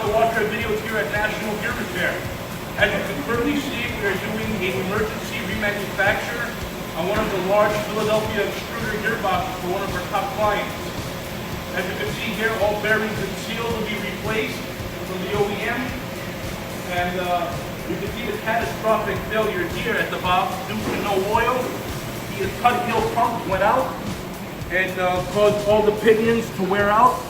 to watch our videos here at National Gear Repair. As you can clearly see, we are doing an emergency remanufacture on one of the large Philadelphia extruder gearboxes for one of our top clients. As you can see here, all bearings and seals will be replaced from the OEM. And you can see the catastrophic failure here at the box due to no oil. The cut heel pump went out and caused all the pinions to wear out.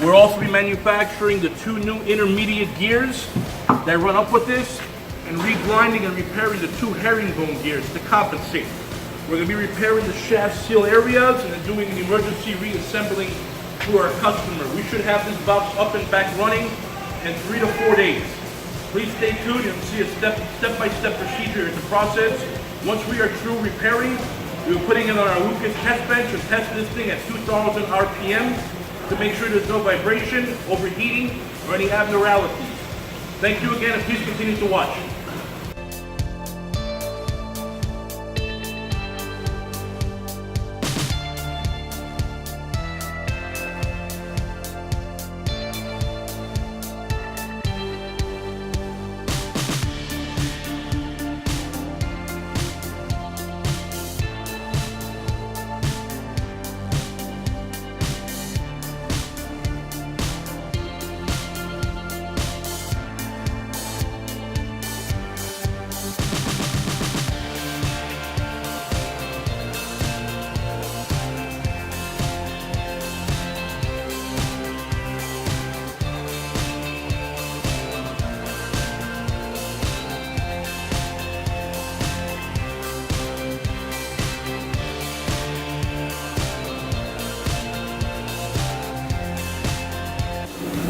We're also remanufacturing the two new intermediate gears that run up with this and regrinding and repairing the two herringbone gears to compensate. We're going to be repairing the shaft seal areas and then doing an emergency reassembling to our customer. We should have this box up and back running in 3 to 4 days. Please stay tuned. You'll see a step-by-step procedure in the process. Once we are through repairing, we're putting it on our Lucas test bench and test this thing at 2,000 RPM to make sure there's no vibration, overheating, or any abnormalities. Thank you again, and please continue to watch.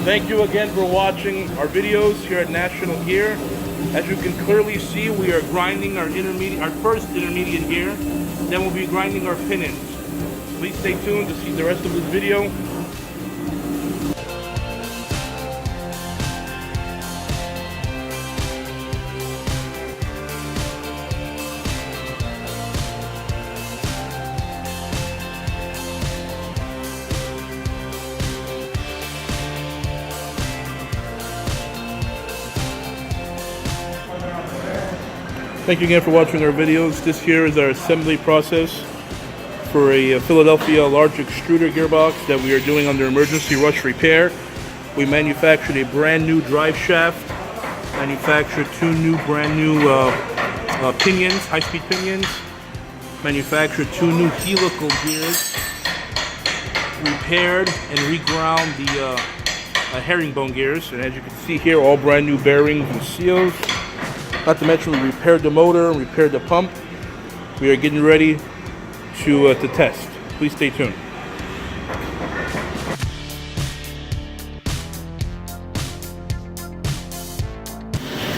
Thank you again for watching our videos here at National Gear. As you can clearly see, we are grinding our first intermediate gear. Then we'll be grinding our pinions. Please stay tuned to see the rest of this video. Thank you again for watching our videos. This here is our assembly process for a Philadelphia large extruder gearbox that we are doing under emergency rush repair. We manufactured a brand new drive shaft, manufactured two new brand new pinions, high-speed pinions, manufactured two new helical gears, repaired and reground the herringbone gears, and as you can see here, all brand new bearings and seals. Not to mention we repaired the motor, repaired the pump. We are getting ready to test. Please stay tuned.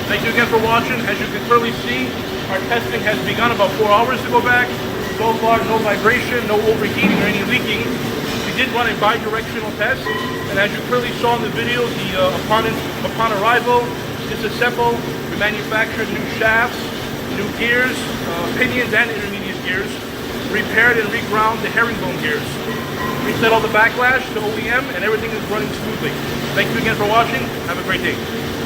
Thank you again for watching. As you can clearly see, our testing has begun about 4 hours to go back. So far, no vibration, no overheating or any leaking. We did run a bi-directional test, and as you clearly saw in the video, upon arrival, disassembled, we manufactured new shafts, new gears, pinions and intermediate gears, repaired and reground the herringbone gears. Reset all the backlash to OEM, and everything is running smoothly. Thank you again for watching. Have a great day.